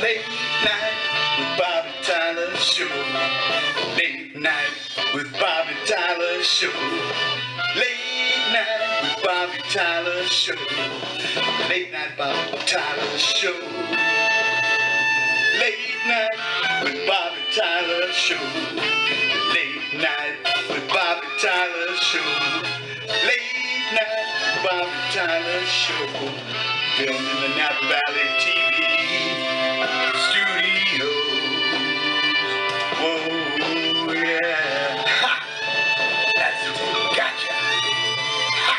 Late night with Bobby Tyler Show. Late night with Bobby Tyler Show. Late night with Bobby Tyler Show. Late night Bobby Tyler Show. Late night with Bobby Tyler Show. Late night with Bobby Tyler Show. Late night Bobby Tyler Show. Filmed in the Napa Valley TV studios. Whoa, yeah. Ha! That's it. Gotcha. Ha!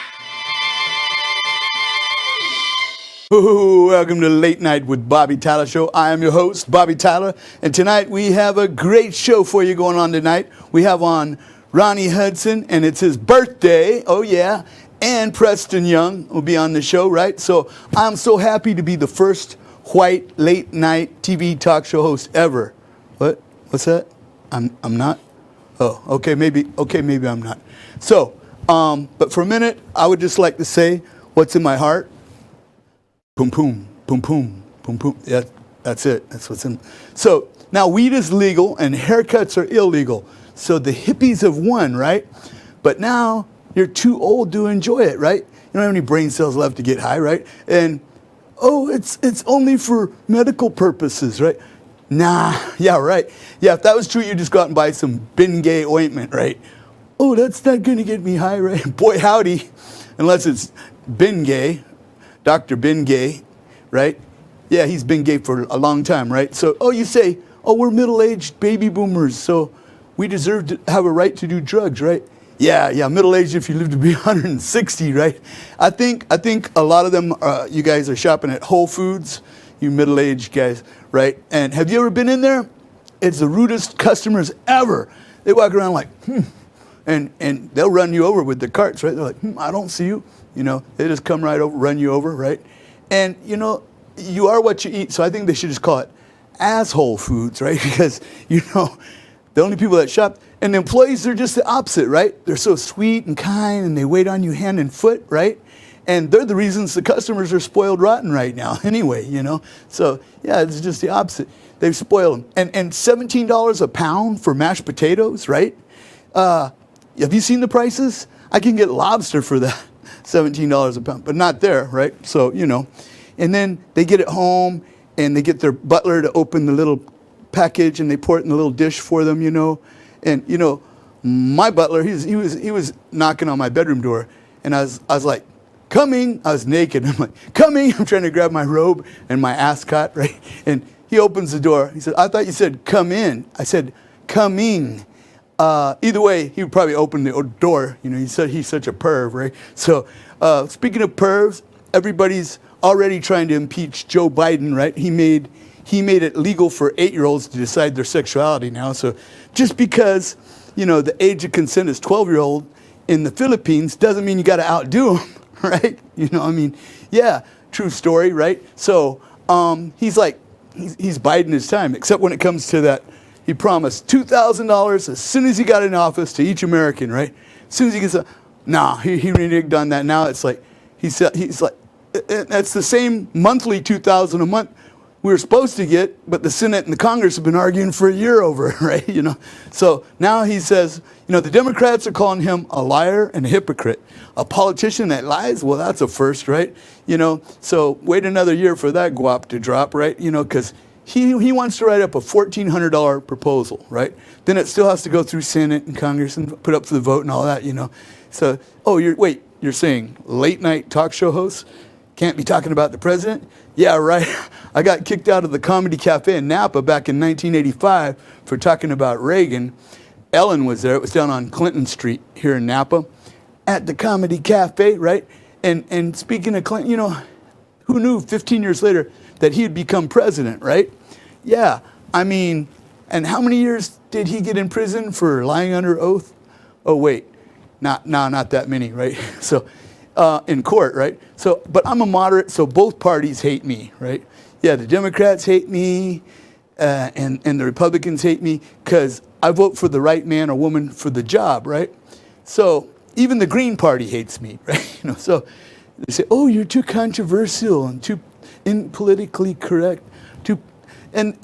Ooh, welcome to Late Night with Bobby Tyler Show. I am your host, Bobby Tyler, and tonight we have a great show for you going on tonight. We have on Ronnie Hudson, and it's his birthday. Oh, yeah. And Preston Young will be on the show, right? So I'm so happy to be the first white late night TV talk show host ever. What? What's that? I'm not? Oh, okay, maybe I'm not. So, but for a minute, I would just like to say what's in my heart. Boom, boom, boom, boom, boom, boom. Yeah, that's it. That's what's in. So now weed is legal and haircuts are illegal. So the hippies have won, right? But now you're too old to enjoy it, right? You don't have any brain cells left to get high, right? And, oh, it's only for medical purposes, right? Nah, yeah, right. Yeah, if that was true, you'd just go out and buy some Bengay ointment, right? Oh, that's not going to get me high, right? Boy, howdy, unless it's Bengay, Dr. Bengay, right? Yeah, he's been gay for a long time, right? So, oh, you say, oh, we're middle-aged baby boomers, so we deserve to have a right to do drugs, right? Yeah, middle-aged if you live to be 160, right? I think a lot of them, you guys are shopping at Whole Foods, you middle-aged guys, right? And have you ever been in there? It's the rudest customers ever. They walk around like, and they'll run you over with the carts, right? They're like, I don't see you. You know, they just come right over, run you over, right? And, you know, you are what you eat, so I think they should just call it asshole foods, right? Because, you know, the only people that shop, and the employees are just the opposite, right? They're so sweet and kind, and they wait on you hand and foot, right? And they're the reasons the customers are spoiled rotten right now anyway, you know? So, yeah, it's just the opposite. They've spoiled them. And $17 a pound for mashed potatoes, right? Have you seen the prices? I can get lobster for that, $17 a pound, but not there, right? So, you know. And then they get it home, and they get their butler to open the little package, and they pour it in a little dish for them, you know. And, you know, my butler, he was knocking on my bedroom door, and I was like, coming. I was naked. I'm like, coming. I'm trying to grab my robe and my ascot, right? And he opens the door. He said, I thought you said come in. I said, coming. Either way, he would probably open the door. You know, he said he's such a perv, right? So, speaking of pervs, everybody's already trying to impeach Joe Biden, right? He made it legal for 8-year-olds to decide their sexuality now. So just because, you know, the age of consent is 12-year-old in the Philippines doesn't mean you got to outdo them, right? You know, I mean, yeah, true story, right? So he's biding his time, except when it comes to that. He promised $2,000 as soon as he got in office to each American, right? As soon as he gets he reneged on that. Now it's like, he's like, that's the same monthly $2,000 a month we were supposed to get, but the Senate and the Congress have been arguing for a year over it, right? You know, so now he says, you know, the Democrats are calling him a liar and a hypocrite. A politician that lies, well, that's a first, right? You know, so wait another year for that guap to drop, right? You know, because he wants to write up a $1,400 proposal, right? Then it still has to go through Senate and Congress and put up for the vote and all that, you know. So, you're saying late night talk show hosts can't be talking about the president? Yeah, right. I got kicked out of the Comedy Cafe in Napa back in 1985 for talking about Reagan. Ellen was there. It was down on Clinton Street here in Napa at the Comedy Cafe, right? And speaking of Clinton, you know, who knew 15 years later that he'd become president, right? Yeah, I mean, and how many years did he get in prison for lying under oath? Oh, wait, not that many, right? So, in court, right? So, but I'm a moderate, so both parties hate me, right? Yeah, the Democrats hate me, and the Republicans hate me because I vote for the right man or woman for the job, right? So even the Green Party hates me, right? You know, so they say, oh, you're too controversial and too politically correct. And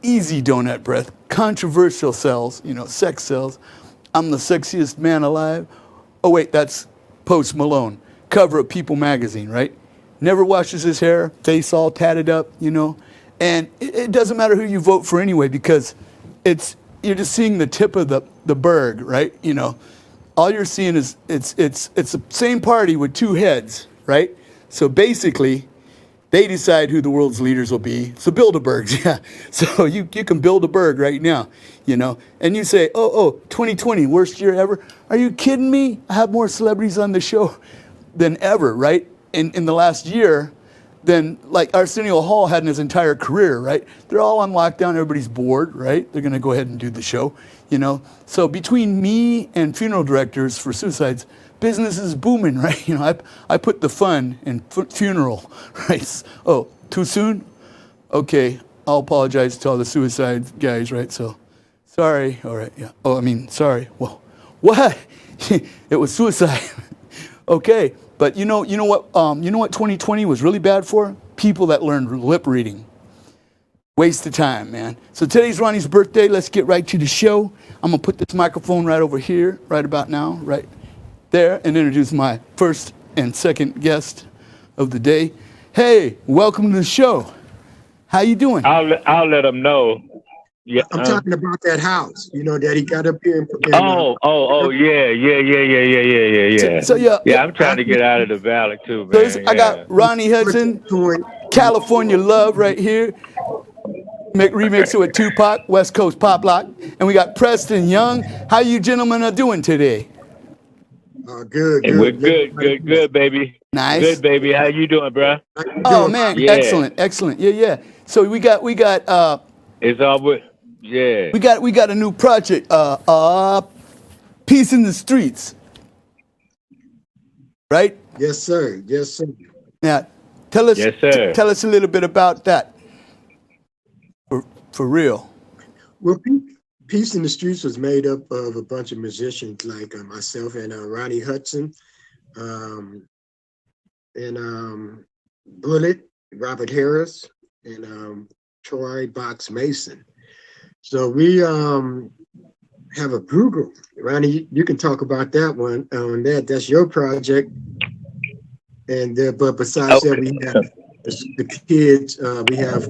easy donut breath, controversial cells, sex cells. I'm the sexiest man alive. Oh wait, that's Post Malone, cover of People magazine, right? Never washes his hair, face all tatted up, And it doesn't matter who you vote for anyway, because you're just seeing the tip of the berg, right? All you're seeing is it's the same party with two heads, right? So basically, they decide who the world's leaders will be. So Bilderbergs, yeah. So you can build a berg right now, And you say, 2020, worst year ever. Are you kidding me? I have more celebrities on the show than ever, right? In the last year, than like Arsenio Hall had in his entire career, right? They're all on lockdown. Everybody's bored, right? They're going to go ahead and do the show, So between me and funeral directors for suicides, business is booming, right? I put the fun in funeral, right? Oh, too soon? Okay, I'll apologize to all the suicide guys, right? So, sorry. All right, yeah. Oh, sorry. Well, what? It was suicide. Okay, but you know what? You know what 2020 was really bad for? People that learned lip reading. Waste of time, man. So today's Ronnie's birthday. Let's get right to the show. I'm gonna put this microphone right over here, right about now, right there, and introduce my first and second guest of the day. Hey, welcome to the show. How you doing? I'll let them know. Yeah, I'm talking about that house, that he got up here. Yeah. So yeah, I'm trying to get out of the valley too, man. So I got Ronnie Hudson, California Love right here. Remix it with Tupac, West Coast Pop Lock. And we got Preston Young. How you gentlemen are doing today? Good. We're good, baby. Nice. Good, baby. How you doing, bro? Oh man, yeah. Excellent. Yeah. So we got it's all good. Yeah. We got a new project, Peace in the Streets. Right? Yes, sir. Now, tell us yes, sir. Tell us a little bit about that. For real. Well, Peace in the Streets was made up of a bunch of musicians like myself and Ronnie Hudson, and Bullet, Robert Harris, and Troy Box Mason. So we have a bugle. Ronnie, you can talk about that one. That's your project. And but besides that, we have the kids. We have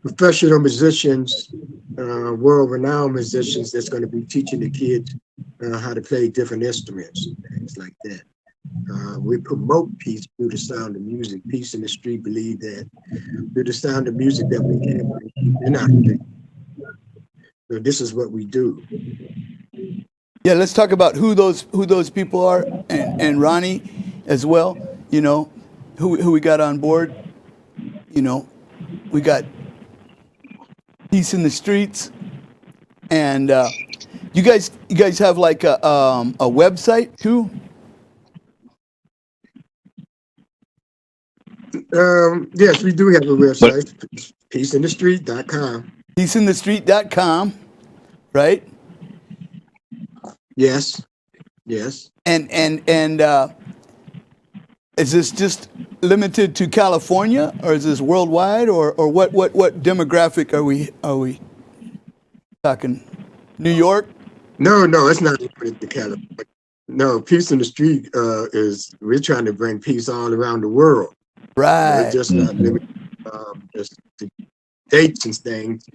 professional musicians, world-renowned musicians that's going to be teaching the kids how to play different instruments and things like that. We promote peace through the sound of music. Peace in the Street believe that through the sound of music that we can bring people in our street. So this is what we do. Yeah, let's talk about who those people are, and Ronnie as well. Who we got on board. We got Peace in the Streets, and you guys have like a website too. Yes, we do have a website, peaceinthestreet.com. Peaceinthestreet.com, right? Yes. And is this just limited to California, or is this worldwide, or what demographic are we talking? New York? No, it's not limited to California. No, Peace in the Street we're trying to bring peace all around the world. Right. It's just not limited just to dates and things.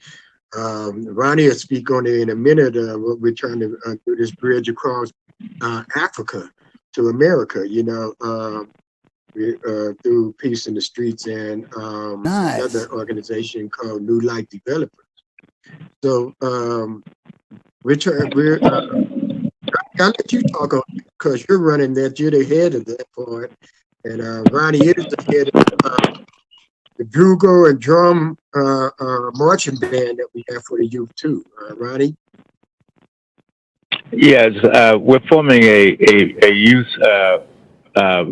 Ronnie will speak on it in a minute. What we're trying to do this bridge across Africa to America, through Peace in the Streets and nice. Another organization called New Light Developers. So I'll let you talk on it because you're running that. You're the head of that part, and Ronnie is the head of the bugle and drum marching band that we have for the youth too. Ronnie. Yes, we're forming a youth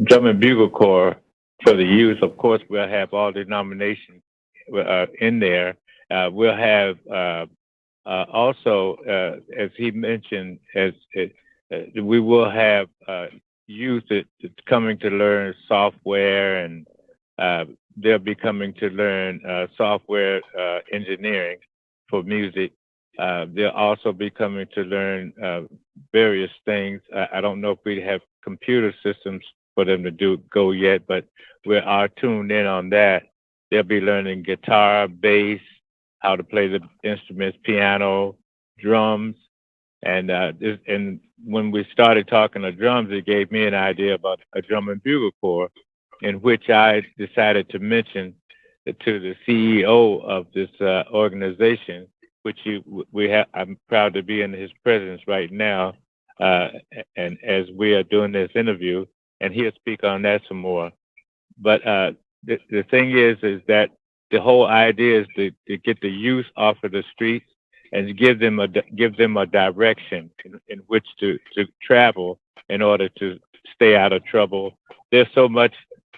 drum and bugle corps for the youth. Of course, we'll have all denominations in there. We'll have also, as he mentioned, we will have youth that coming to learn software and they'll be coming to learn software engineering for music. They'll also be coming to learn various things. I don't know if we have computer systems for them to go yet, but we are tuned in on that. They'll be learning guitar, bass, how to play the instruments, piano, drums, and when we started talking of drums, it gave me an idea about a drum and bugle corps, in which I decided to mention to the CEO of this organization, which I'm proud to be in his presence right now, and as we are doing this interview, and he'll speak on that some more. But the thing is that the whole idea is to get the youth off of the streets and give them a direction in which to travel in order to stay out of trouble. There's so much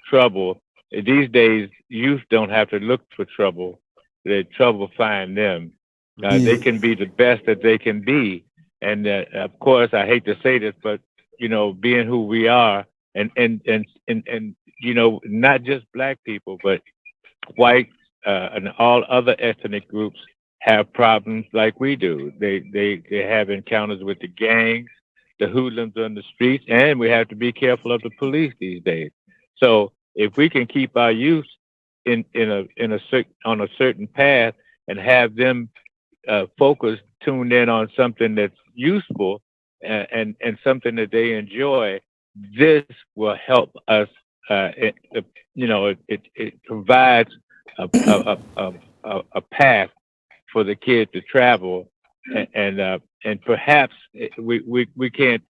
trouble these days. Youth don't have to look for trouble; the trouble find them. They can be the best that they can be, and of course, I hate to say this, but being who we are, and not just black people, but white and all other ethnic groups have problems like we do. They have encounters with the gangs, the hoodlums on the streets, and we have to be careful of the police these days. So if we can keep our youth on a certain path and have them focused, tuned in on something that's useful and something that they enjoy, this will help us. It provides a path for the kid to travel, and perhaps we can't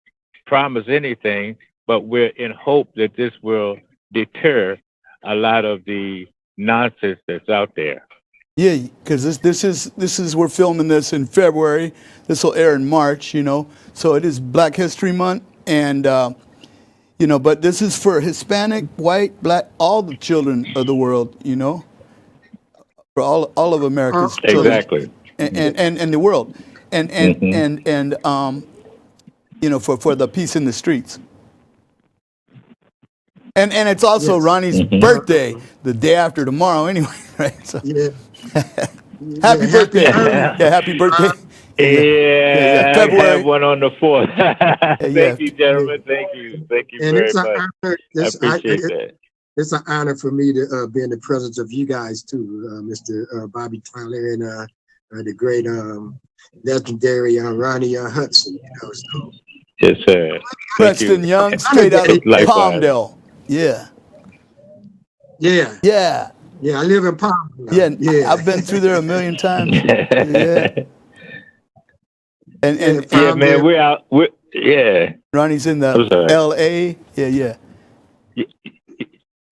promise anything, but we're in hope that this will deter a lot of the nonsense that's out there. Yeah, because this is we're filming this in February. This will air in March. So it is Black History Month, and but this is for Hispanic, white, black, all the children of the world. For all of America's children. Exactly. And the world, and for the peace in the streets. And it's also Ronnie's birthday, the day after tomorrow, anyway, right? So. Yeah. Happy birthday! Happy birthday! Yeah, February. I have one on the 4th. Thank you, gentlemen. Thank you And very it's an much. honor. I appreciate that. It's an honor for me to be in the presence of you guys too, Mr. Bobby Tyler and the great legendary Ronnie Hudson. So. Yes, sir. Preston Young, straight out of Palmdale. Yeah. I live in Palmdale. Yeah. I've been through there a million times. Yeah. And man, we're out. Ronnie's in the L.A.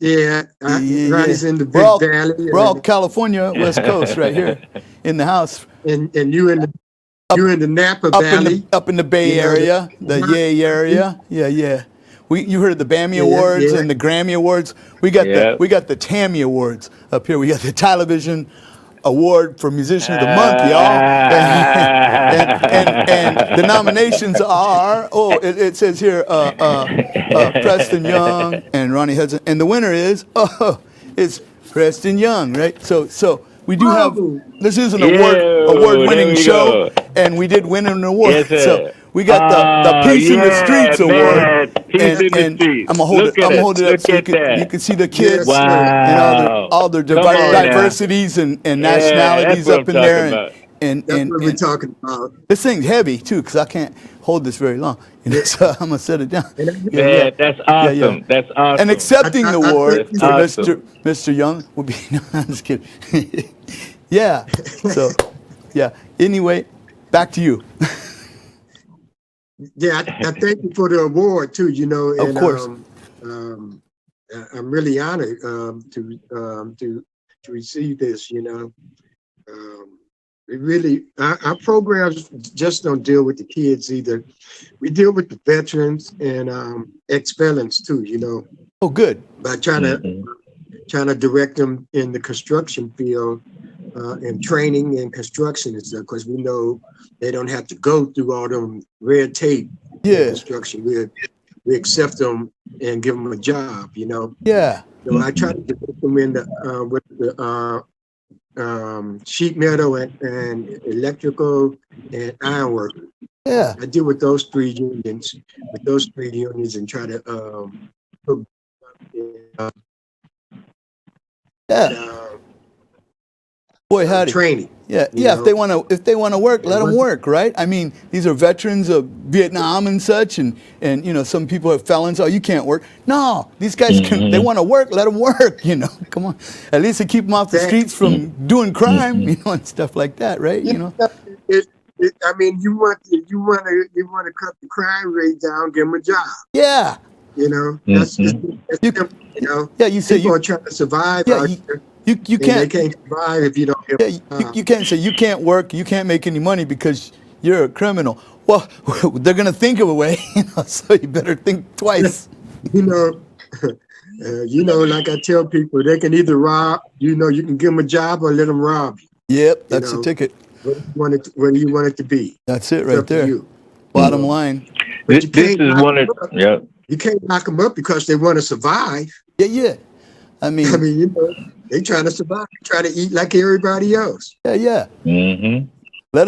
Yeah, Ronnie's in the Big Valley. We're all California, West Coast, right here in the house. And you in the Napa Valley, up in the Bay Area, the Yay area. Yeah. You heard of the BAMI Awards and the Grammy Awards. We got the Tammy Awards up here. We got the Television Award for Musician of the Month, y'all. And the nominations are, it says here, Preston Young and Ronnie Hudson. And the winner is, it's Preston Young, right? So we do have, this is an award-winning show, and we did win an award. Yes, so we got the Peace in the Streets Award. Peace in the Streets. I'm going to hold it up so you can see the kids and all their diversities and nationalities up in there. And that's what we're talking about. This thing's heavy, too, because I can't hold this very long. So I'm going to set it down. Yeah, that's awesome. Yeah. That's awesome. And accepting the award for Mr. Young would be, no, I'm just kidding. Yeah. So, anyway, back to you. Yeah, I thank you for the award too. And, of course, I'm really honored to receive this. We really our programs just don't deal with the kids either. We deal with the veterans and ex-felons too. Oh, good. By trying to direct them in the construction field and training and construction and stuff, because we know they don't have to go through all them red tape. Yeah. Construction. we accept them and give them a job, you know. Yeah. So I try to get them in the with the sheet metal and electrical and ironwork. Yeah. I deal with those three unions, and try to put, uh, Yeah. Boy, howdy. training. Yeah, You yeah. know? If they want to work, let And them work, right? I mean, these are veterans of Vietnam and such, and you know, some people are felons. Oh, you can't work. No, these guys can. They want to work. Let them work. You know, come on. At least to keep them off the streets from doing crime, you know, and stuff like that, right? You know. I mean, you want to cut the crime rate down, give them a job. Yeah. You know, that's simple, you know. Yeah, you say people you are trying to survive Yeah, out you, here. you can't. They can't survive if you don't give Yeah, them a job. you can't say you can't work, you can't make any money because you're a criminal. Well, they're gonna think of a way, you know, so you better think twice. You know, like I tell people, they can either rob. You know, you can give them a job or let them rob you. Yep, You that's the know, ticket. what do you want it to be? That's it It's right up to there. you. Bottom line. But you This can't is knock one of them up. yeah. You can't knock them up because they want to survive. Yeah, yeah. I I mean, mean, you know, they trying to survive, try to eat like everybody else. yeah, yeah. Mm-hmm. Let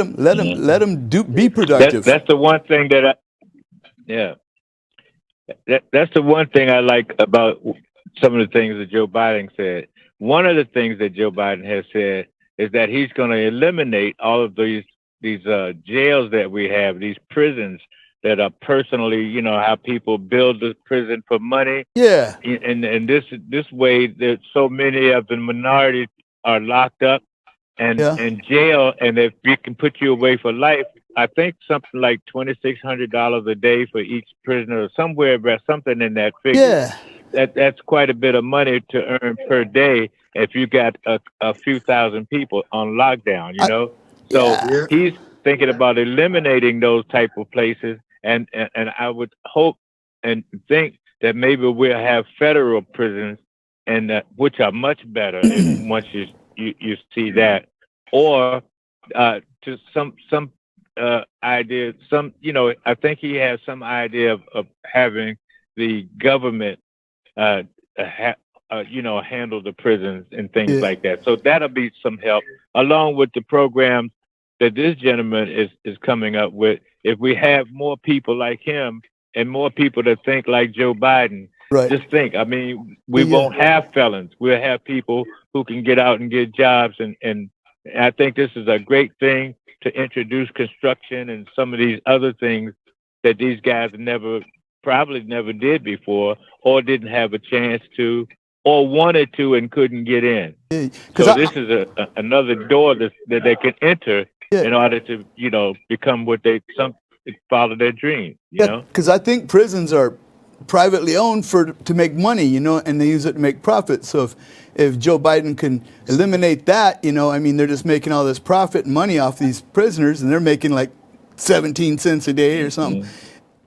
them be productive. That's the one thing that yeah. That's the one thing I like about some of the things that Joe Biden said. One of the things that Joe Biden has said is that he's going to eliminate all of these jails that we have, these prisons that are personally, you know, how people build the prison for money. Yeah. And this way, there's so many of the minorities are locked up and Yeah. in jail, and if we can put you away for life, I think something like $2,600 a day for each prisoner, or somewhere about something in that figure. Yeah. That's quite a bit of money to earn per day if you got a few thousand people on lockdown, you know. So Yeah. Yeah. he's thinking about eliminating those type of places, and I would hope and think that maybe we'll have federal prisons, and which are much better once you see that, or to some idea, some, you know, I think he has some idea of having the government you know, handle the prisons and things Yeah. like that. So that'll be some help, along with the programs that this gentleman is coming up with. If we have more people like him and more people that think like Joe Biden, Right. just think. I mean, we Yeah. won't have felons. We'll have people who can get out and get jobs, and I think this is a great thing to introduce construction and some of these other things that these guys probably never did before, or didn't have a chance to, or wanted to and couldn't get in. Yeah. So this is another door that they can enter Yeah. in order to, you know, become what follow their dream. You know. Because I think prisons are privately owned to make money, you know, and they use it to make profit. So if Joe Biden can eliminate that, you know, I mean, they're just making all this profit and money off these prisoners, and they're making like 17 cents a day or something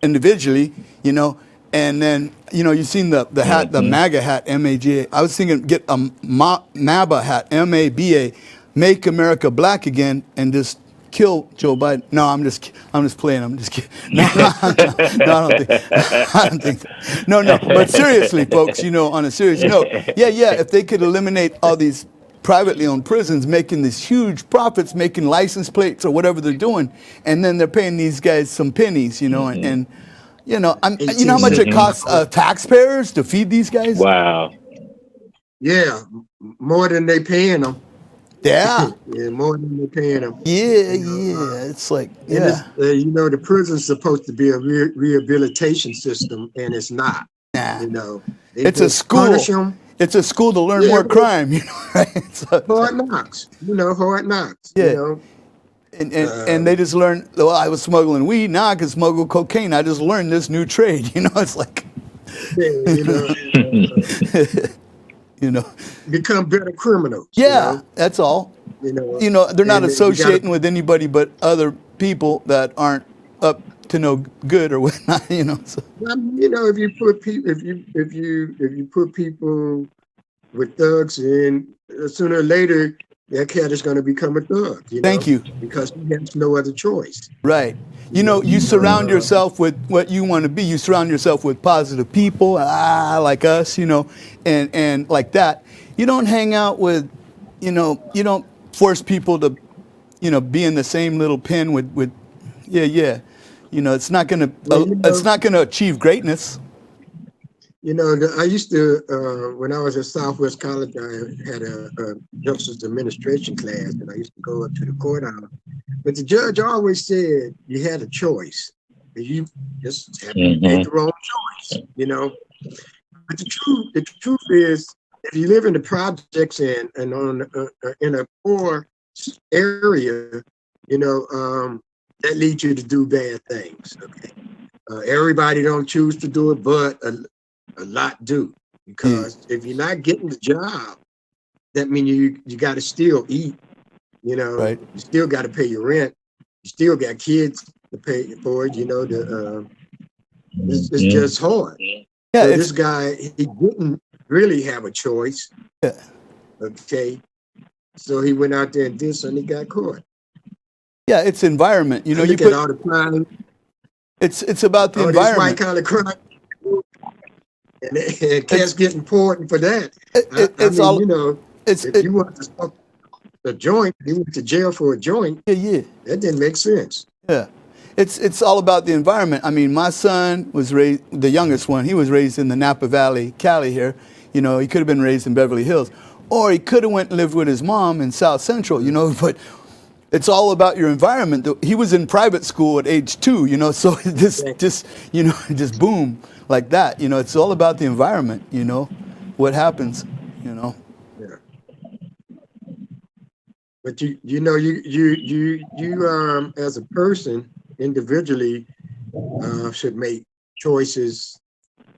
individually, you know. And then, you know, you've seen the hat, the MAGA hat, M-A-G-A. I was thinking get a MABA hat, M-A-B-A, Make America Black Again, and just kill Joe Biden. No, I'm just playing. I'm just kidding. No, I don't think. No. But seriously, folks, you know, on a serious note, yeah. If they could eliminate all these privately owned prisons, making these huge profits, making license plates or whatever they're doing, and then they're paying these guys some pennies, you know, and you know, you know how much it costs taxpayers to feed these guys? Wow. Yeah, more than they paying them. Yeah. Yeah, more than they're paying them. Yeah. It's like, yeah. You know, the prison's supposed to be a rehabilitation system, and it's not. Nah. You know, It's a school. It's a school to learn more crime, you know, right? So, hard knocks. You know, hard knocks. Yeah. You know. And they just learn, well, I was smuggling weed, now I can smuggle cocaine. I just learned this new trade, you know, it's like, You know, you know. become better criminals. Yeah, You know? that's all. You know, they're not and associating with anybody but other people that aren't up to no good or whatnot, you know. So. You know, if you put people, if you put people with thugs in, sooner or later that cat is going to become a thug, Thank you. because he has no other choice. Right. You surround yourself with what you want to be. You surround yourself with positive people, like us, and like that. You don't hang out with, you don't force people to, be in the same little pen with yeah. It's not gonna, it's not gonna achieve greatness. I used to, when I was at Southwest College, I had a justice administration class, and I used to go up to the courthouse. But the judge always said you had a choice. You just have to make the wrong choice, But the truth is, if you live in the projects and in a poor area, that leads you to do bad things. Okay, everybody don't choose to do it, but a lot do, because if you're not getting the job, that means you got to still eat. Right. You still got to pay your rent. You still got kids to pay for it. It's just hard. Yeah. So this guy, he didn't really have a choice. Yeah. Okay. So he went out there and did something. He got caught. Yeah, it's environment. You look at all the crime. It's about the all environment. This white collar crime. And cats getting poured for that. If you want to smoke a joint, you went to jail for a joint. Yeah. That didn't make sense. Yeah. It's all about the environment. I mean, my son was raised, the youngest one, he was raised in the Napa Valley, Cali here. He could have been raised in Beverly Hills. Or he could have went and lived with his mom in South Central, but it's all about your environment. He was in private school at age 2, so just boom, like that. It's all about the environment, what happens, Yeah. But you as a person individually should make choices,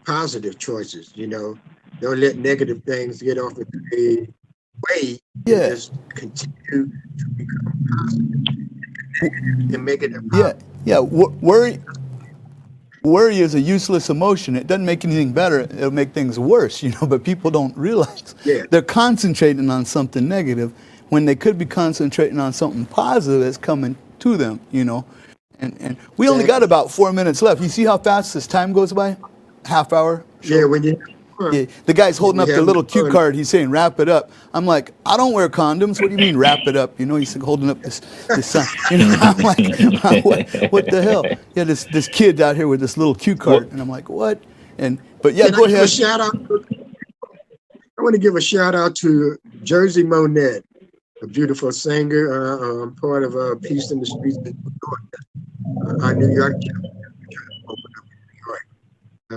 positive choices. Don't let negative things get off of the way. Yeah. Just continue to become positive and make it a positive. Yeah. Worry is a useless emotion. It doesn't make anything better. It'll make things worse, but people don't realize they're concentrating on something negative when they could be concentrating on something positive that's coming to them, And we only got about 4 minutes left. You see how fast this time goes by? Half hour? Sure. Yeah, when you the guy's holding up the little cue card. He's saying, wrap it up. I'm like, I don't wear condoms. What do you mean, wrap it up? He's holding up this sign. I'm like, what the hell? Yeah, this kid out here with this little cue card. And I'm like, what? But yeah, go ahead. I want to give a shout out to Jersey Monette, a beautiful singer, part of Peace in the Streets in New York. Our New York chapter opened up in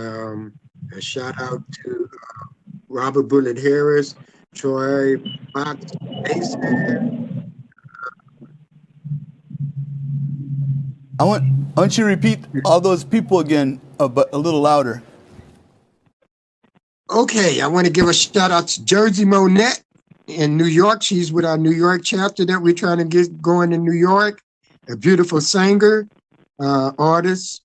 New York. A shout out to Robert Bullet Harris, Troy Fox Mason. I want you to repeat all those people again, but a little louder. Okay, I want to give a shout out to Jersey Monette in New York. She's with our New York chapter that we're trying to get going in New York. A beautiful singer, artist.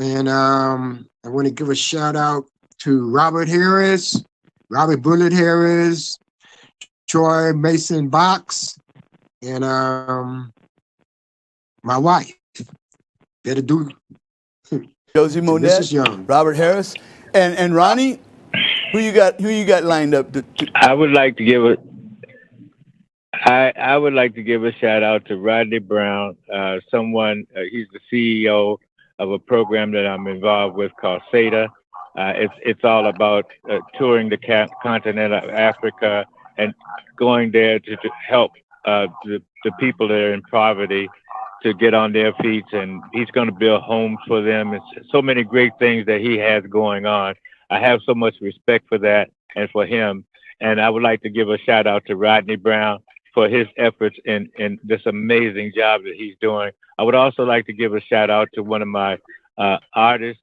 And I want to give a shout out to Robert Bullet Harris, Troy Mason Box, and my wife. Better do. Josie Monette, Young. Robert Harris, and Ronnie. Who you got lined up? I would like to give I would like to give a shout out to Rodney Brown. He's the CEO of a program that I'm involved with called SETA. It's all about touring the continent of Africa and going there to help the people that are in poverty to get on their feet. And he's going to build homes for them. It's so many great things that he has going on. I have so much respect for that and for him. And I would like to give a shout out to Rodney Brown for his efforts in this amazing job that he's doing. I would also like to give a shout out to one of my artists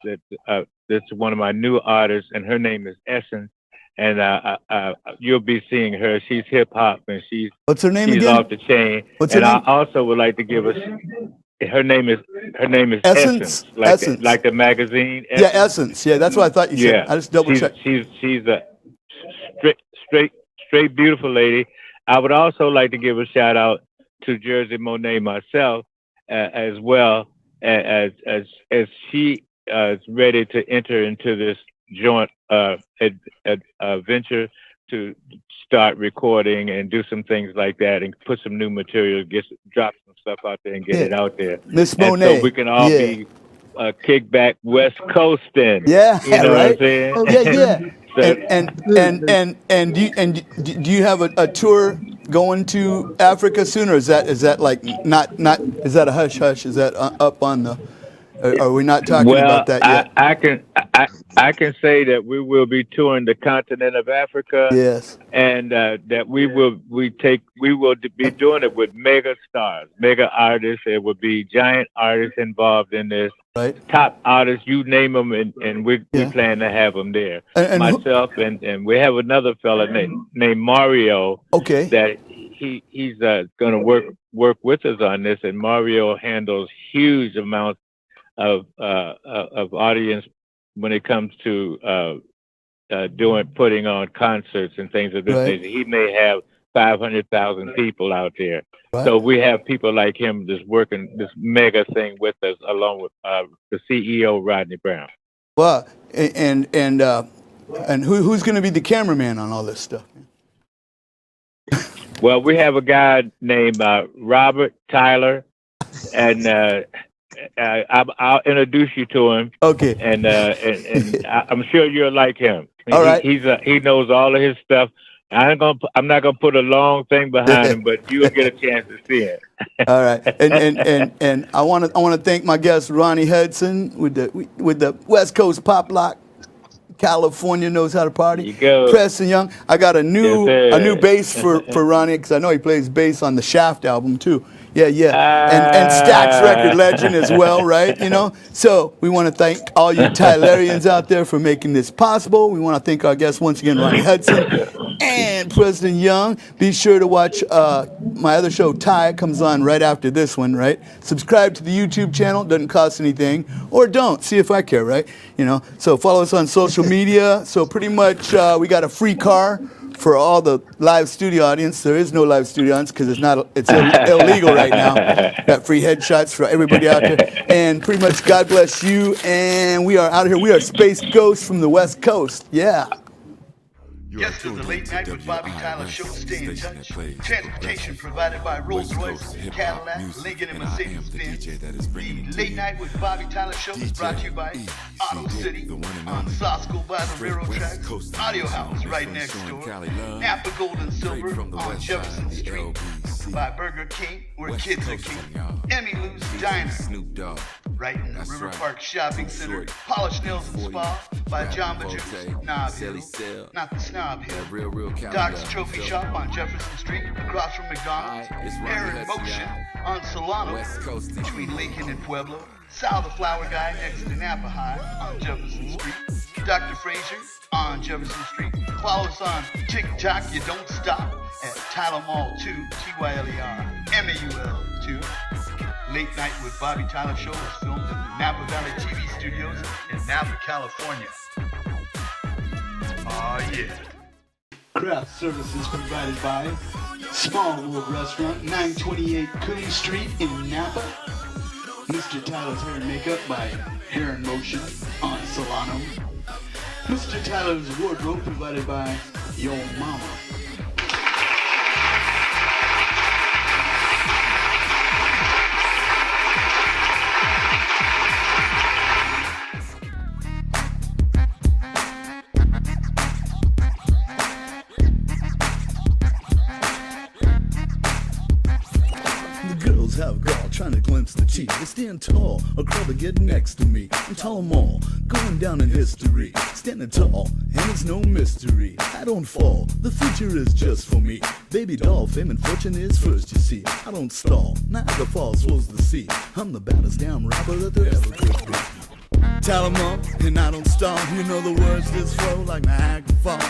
that's one of my new artists, and her name is Essence. And you'll be seeing her. She's hip hop, and she's what's her name she's again? off the chain. What's her name? I also would like to give her name is Essence. Essence. Like the magazine. Essence. Yeah, Essence. Yeah, that's what I thought you said. I just double checked. She's a straight beautiful lady. I would also like to give a shout out to Jersey Monet myself as well as she is ready to enter into this joint venture to start recording and do some things like that and put some new material, drop some stuff out there and get it out there. Miss And Monet. so we can all be kickback West Coasting. Yeah, you know right. what I'm saying? Oh, yeah. So, Do you have a tour going to Africa soon, or is that like not is that a hush hush? Is that up on the? Are we not talking about that yet? I can say that we will be touring the continent of Africa. Yes. And that we will be doing it with mega stars, mega artists. There will be giant artists involved in this. Right. Top artists, you name them, and we plan to have them there. And myself and we have another fella named Mario. Okay. That he's going to work with us on this, and Mario handles huge amounts of audience when it comes to putting on concerts and things of this nature. He may have 500,000 people out there. Right. So we have people like him just working this mega thing with us, along with the CEO Rodney Brown. Well, and who's going to be the cameraman on all this stuff? Well, we have a guy named Robert Tyler, and I'll introduce you to him. Okay. And I'm sure you'll like him. All right. He knows all of his stuff. I'm not gonna put a long thing behind him, but you'll get a chance to see it. All right. And I want to thank my guest Ronnie Hudson with the West Coast Pop Lock. California knows how to party. You go. Preston Young. I got a new bass for Ronnie, because I know he plays bass on the Shaft album too. Yeah. And Stax Record Legend as well, right? You know. So we want to thank all you Tylerians out there for making this possible. We want to thank our guests once again, Ronnie Hudson and Preston Young. Be sure to watch my other show, Ty, comes on right after this one, right? Subscribe to the YouTube channel. Doesn't cost anything, or don't. See if I care, right? You know. So follow us on social media. So pretty much we got a free car for all the live studio audience. There is no live studio audience because it's illegal right now. Got free headshots for everybody out there. And pretty much God bless you. And we are out of here. We are Space Ghosts from the West Coast. Yeah. Yes, to the Late Night with Bobby Tyler show. Stay in touch. Transportation provided by Rolls Royce, Cadillac, Lincoln, and Mercedes-Benz. The Late Night with Bobby Tyler show is brought to you by Auto City on Sosco by the railroad tracks, Audio House right next door, Napa Gold and Silver on Jefferson Street, by Burger King, where kids are king, Emmy Lou's Diner, right in the River Park Shopping Center, Polish Nails and Spa by Jamba Juice, Knob Hill, not the Snob Hill, Doc's Trophy Shop on Jefferson Street, across from McDonald's, Air in Motion on Solano, between Lincoln and Pueblo, Sal the Flower Guy next to Napa High on Jefferson Street, Dr. Fraser on Jefferson Street. Follow us on TikTok, You Don't Stop, at Tyler Mall 2, Tyler MAUL 2. Late Night with Bobby Tyler show was filmed in the Napa Valley TV studios in Napa, California. Oh yeah. Craft services provided by Small World Restaurant, 928 Coon Street in Napa. Mr. Tyler's Hair and Makeup by Hair in Motion on Solano. Mr. Tyler's Wardrobe provided by Yo Mama. Have a girl trying to glimpse the cheek. They stand tall, a girl to get next to me. And tell them all, going down in history. Standing tall, and it's no mystery. I don't fall, the future is just for me. Baby doll, fame and fortune is first, you see. I don't stall, Niagara Falls flows the sea. I'm the baddest damn rapper that there ever could be. Tell them all, and I don't stall. You know the words just flow like Niagara Falls.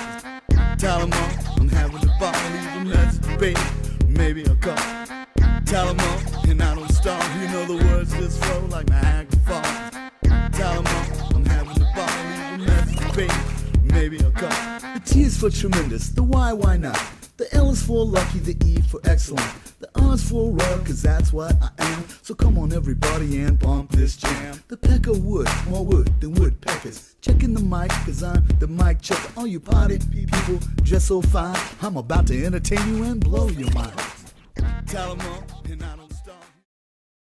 Tell them all, I'm having a ball, leave a message, baby. Maybe I'll call. Tell them all, and I don't stall. You know the words just flow like Niagara Falls. Tell them all, I'm having a ball, leave a message, baby. Maybe I'll call. The T is for tremendous, the why not? The L L is for lucky, the E for excellent. The R is for royal, cause that's what I am. So come on everybody and bump this jam. The pecker wood, more wood than woodpeckers. Checking the mic, cause I'm the mic checker. All you party people dress so fine, I'm about to entertain you and blow your mind. Tell 'em up, and I don't